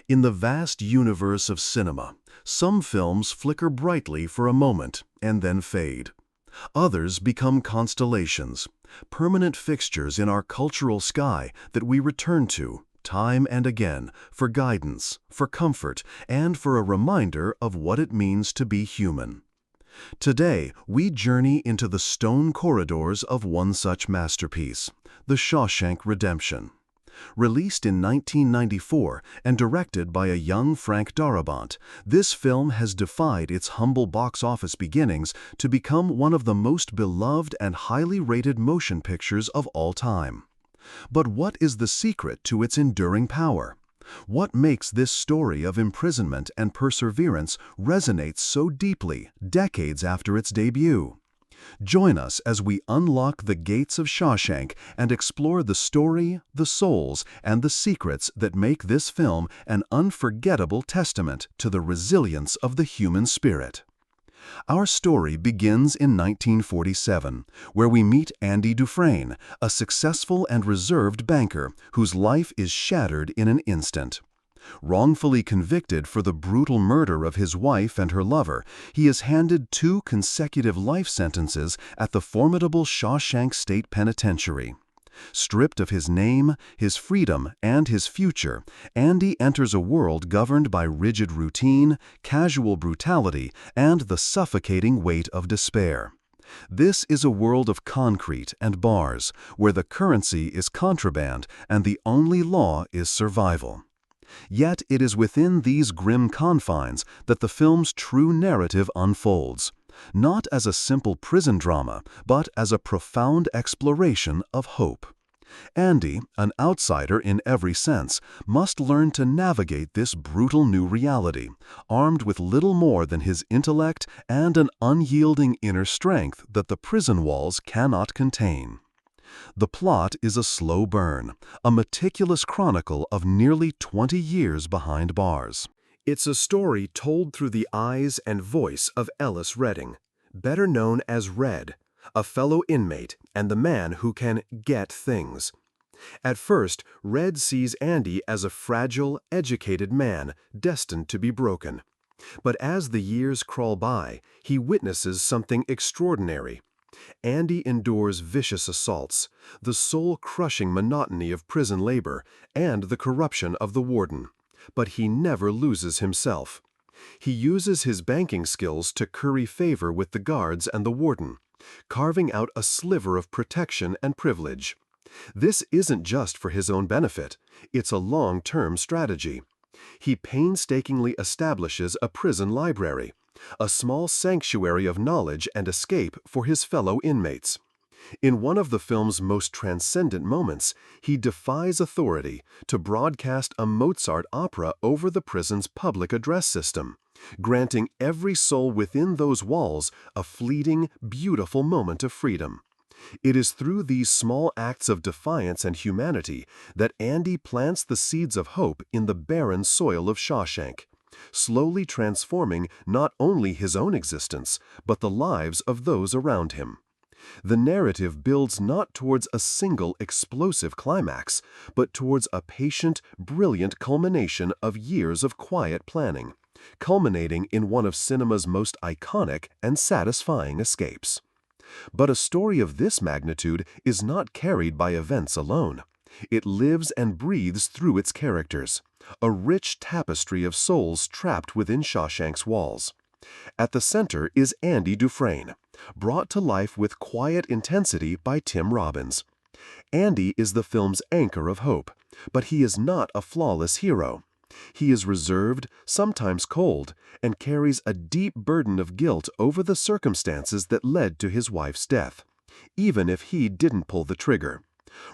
In the vast universe of cinema, some films flicker brightly for a moment and then fade. Others become constellations, permanent fixtures in our cultural sky that we return to time and again for guidance, for comfort, and for a reminder of what it means to be human. Today, we journey into the stone corridors of one such masterpiece, The Shawshank Redemption. Released in 1994 and directed by a young Frank Darabont, this film has defied its humble box office beginnings to become one of the most beloved and highly rated motion pictures of all time. But what is the secret to its enduring power? What makes this story of imprisonment and perseverance resonate so deeply decades after its debut? Join us as we unlock the gates of Shawshank and explore the story, the souls, and the secrets that make this film an unforgettable testament to the resilience of the human spirit. Our story begins in 1947, where we meet Andy Dufresne, a successful and reserved banker whose life is shattered in an instant. Wrongfully convicted for the brutal murder of his wife and her lover, he is handed 2 consecutive life sentences at the formidable Shawshank State Penitentiary. Stripped of his name, his freedom, and his future, Andy enters a world governed by rigid routine, casual brutality, and the suffocating weight of despair. This is a world of concrete and bars, where the currency is contraband and the only law is survival. Yet it is within these grim confines that the film's true narrative unfolds, not as a simple prison drama, but as a profound exploration of hope. Andy, an outsider in every sense, must learn to navigate this brutal new reality, armed with little more than his intellect and an unyielding inner strength that the prison walls cannot contain. The plot is a slow burn, a meticulous chronicle of nearly 20 years behind bars. It's a story told through the eyes and voice of Ellis Redding, better known as Red, a fellow inmate and the man who can get things. At first, Red sees Andy as a fragile, educated man destined to be broken. But as the years crawl by, he witnesses something extraordinary. Andy endures vicious assaults, the soul-crushing monotony of prison labor, and the corruption of the warden. But he never loses himself. He uses his banking skills to curry favor with the guards and the warden, carving out a sliver of protection and privilege. This isn't just for his own benefit, it's a long-term strategy. He painstakingly establishes a prison library, a small sanctuary of knowledge and escape for his fellow inmates. In one of the film's most transcendent moments, he defies authority to broadcast a Mozart opera over the prison's public address system, granting every soul within those walls a fleeting, beautiful moment of freedom. It is through these small acts of defiance and humanity that Andy plants the seeds of hope in the barren soil of Shawshank, slowly transforming not only his own existence, but the lives of those around him. The narrative builds not towards a single explosive climax, but towards a patient, brilliant culmination of years of quiet planning, culminating in one of cinema's most iconic and satisfying escapes. But a story of this magnitude is not carried by events alone. It lives and breathes through its characters, a rich tapestry of souls trapped within Shawshank's walls. At the center is Andy Dufresne, brought to life with quiet intensity by Tim Robbins. Andy is the film's anchor of hope, but he is not a flawless hero. He is reserved, sometimes cold, and carries a deep burden of guilt over the circumstances that led to his wife's death, even if he didn't pull the trigger.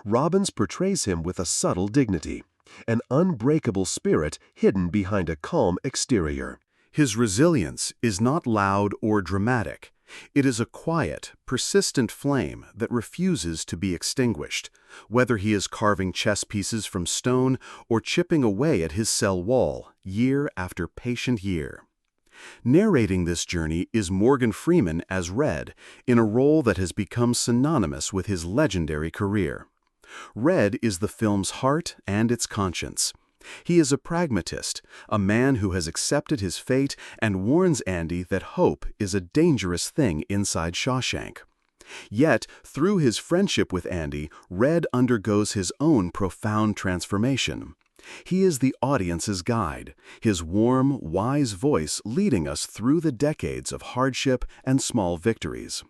Robbins portrays him with a subtle dignity, an unbreakable spirit hidden behind a calm exterior. His resilience is not loud or dramatic. It is a quiet, persistent flame that refuses to be extinguished, whether he is carving chess pieces from stone or chipping away at his cell wall, year after patient year. Narrating this journey is Morgan Freeman as Red, in a role that has become synonymous with his legendary career. Red is the film's heart and its conscience. He is a pragmatist, a man who has accepted his fate and warns Andy that hope is a dangerous thing inside Shawshank. Yet, through his friendship with Andy, Red undergoes his own profound transformation. He is the audience's guide, his warm, wise voice leading us through the decades of hardship and small victories.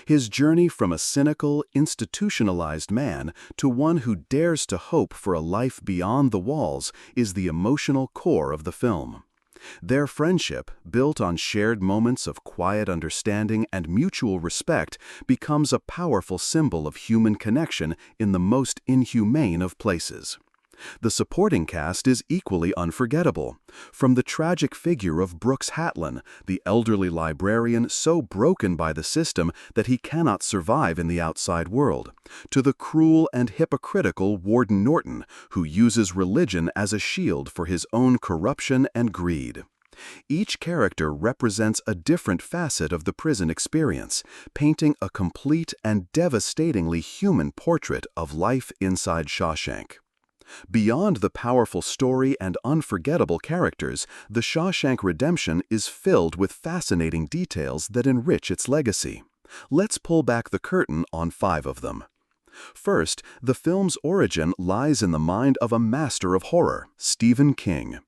His journey from a cynical, institutionalized man to one who dares to hope for a life beyond the walls is the emotional core of the film. Their friendship, built on shared moments of quiet understanding and mutual respect, becomes a powerful symbol of human connection in the most inhumane of places. The supporting cast is equally unforgettable. From the tragic figure of Brooks Hatlin, the elderly librarian so broken by the system that he cannot survive in the outside world, to the cruel and hypocritical Warden Norton, who uses religion as a shield for his own corruption and greed. Each character represents a different facet of the prison experience, painting a complete and devastatingly human portrait of life inside Shawshank. Beyond the powerful story and unforgettable characters, The Shawshank Redemption is filled with fascinating details that enrich its legacy. Let's pull back the curtain on 5 of them. First, the film's origin lies in the mind of a master of horror, Stephen King.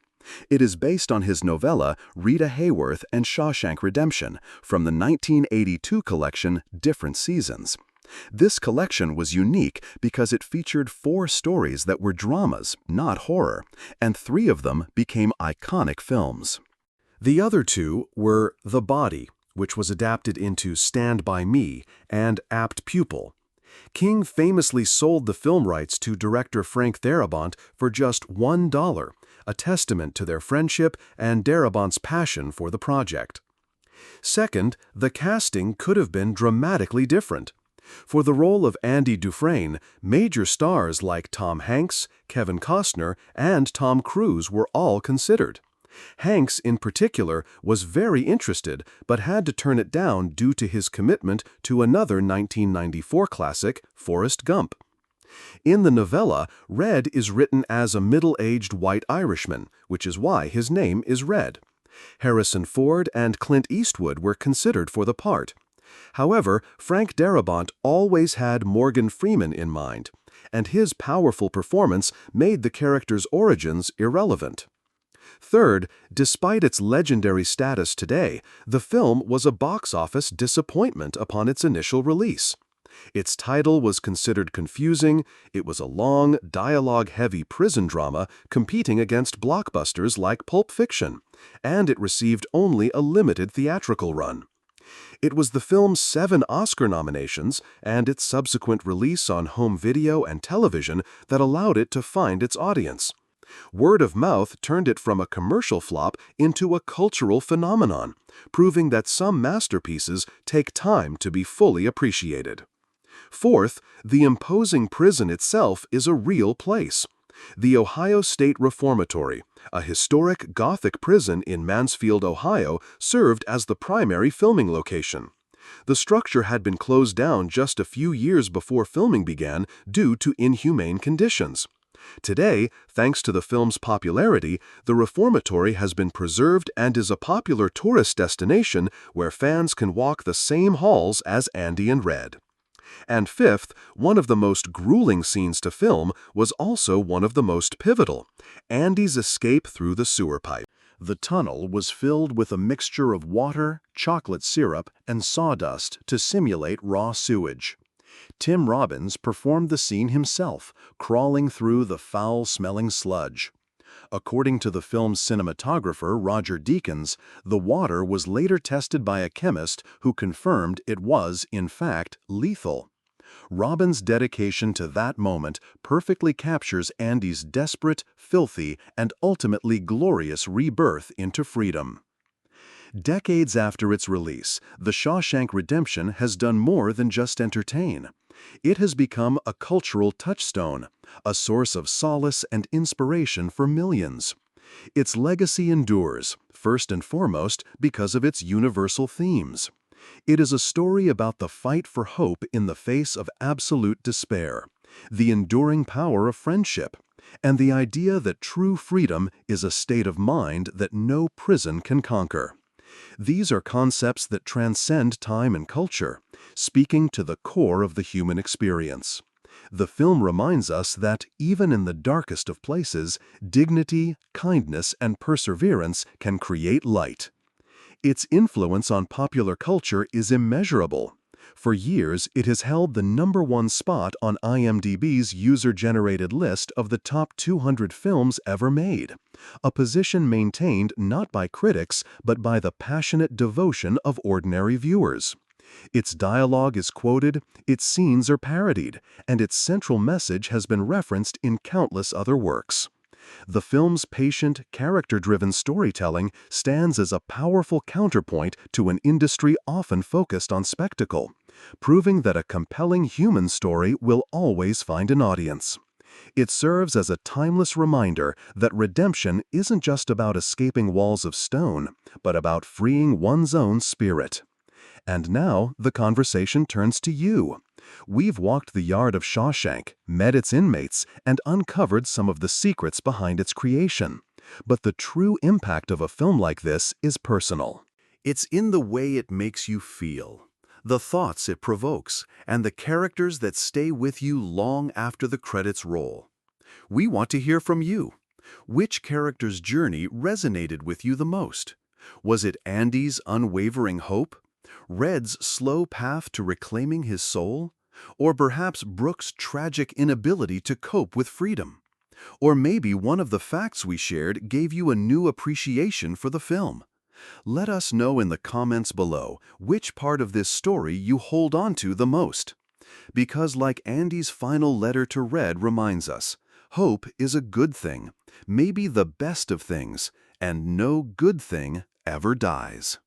It is based on his novella Rita Hayworth and Shawshank Redemption from the 1982 collection Different Seasons. This collection was unique because it featured 4 stories that were dramas, not horror, and 3 of them became iconic films. The other 2 were The Body, which was adapted into Stand By Me, and Apt Pupil. King famously sold the film rights to director Frank Darabont for just $1, a testament to their friendship and Darabont's passion for the project. Second, the casting could have been dramatically different. For the role of Andy Dufresne, major stars like Tom Hanks, Kevin Costner, and Tom Cruise were all considered. Hanks, in particular, was very interested but had to turn it down due to his commitment to another 1994 classic, Forrest Gump. In the novella, Red is written as a middle-aged white Irishman, which is why his name is Red. Harrison Ford and Clint Eastwood were considered for the part. However, Frank Darabont always had Morgan Freeman in mind, and his powerful performance made the character's origins irrelevant. Third, despite its legendary status today, the film was a box office disappointment upon its initial release. Its title was considered confusing, it was a long, dialogue-heavy prison drama competing against blockbusters like Pulp Fiction, and it received only a limited theatrical run. It was the film's 7 Oscar nominations and its subsequent release on home video and television that allowed it to find its audience. Word of mouth turned it from a commercial flop into a cultural phenomenon, proving that some masterpieces take time to be fully appreciated. Fourth, the imposing prison itself is a real place. The Ohio State Reformatory, a historic Gothic prison in Mansfield, Ohio, served as the primary filming location. The structure had been closed down just a few years before filming began due to inhumane conditions. Today, thanks to the film's popularity, the reformatory has been preserved and is a popular tourist destination where fans can walk the same halls as Andy and Red. And fifth, one of the most grueling scenes to film was also one of the most pivotal: Andy's escape through the sewer pipe. The tunnel was filled with a mixture of water, chocolate syrup, and sawdust to simulate raw sewage. Tim Robbins performed the scene himself, crawling through the foul-smelling sludge. According to the film's cinematographer Roger Deakins, the water was later tested by a chemist who confirmed it was, in fact, lethal. Robbins' dedication to that moment perfectly captures Andy's desperate, filthy, and ultimately glorious rebirth into freedom. Decades after its release, The Shawshank Redemption has done more than just entertain. It has become a cultural touchstone, a source of solace and inspiration for millions. Its legacy endures, first and foremost, because of its universal themes. It is a story about the fight for hope in the face of absolute despair, the enduring power of friendship, and the idea that true freedom is a state of mind that no prison can conquer. These are concepts that transcend time and culture, speaking to the core of the human experience. The film reminds us that, even in the darkest of places, dignity, kindness, and perseverance can create light. Its influence on popular culture is immeasurable. For years, it has held the #1 spot on IMDb's user-generated list of the top 200 films ever made, a position maintained not by critics but by the passionate devotion of ordinary viewers. Its dialogue is quoted, its scenes are parodied, and its central message has been referenced in countless other works. The film's patient, character-driven storytelling stands as a powerful counterpoint to an industry often focused on spectacle, proving that a compelling human story will always find an audience. It serves as a timeless reminder that redemption isn't just about escaping walls of stone, but about freeing one's own spirit. And now the conversation turns to you. We've walked the yard of Shawshank, met its inmates, and uncovered some of the secrets behind its creation. But the true impact of a film like this is personal. It's in the way it makes you feel, the thoughts it provokes, and the characters that stay with you long after the credits roll. We want to hear from you. Which character's journey resonated with you the most? Was it Andy's unwavering hope? Red's slow path to reclaiming his soul? Or perhaps Brooke's tragic inability to cope with freedom? Or maybe one of the facts we shared gave you a new appreciation for the film. Let us know in the comments below which part of this story you hold on to the most. Because like Andy's final letter to Red reminds us, hope is a good thing, maybe the best of things, and no good thing ever dies.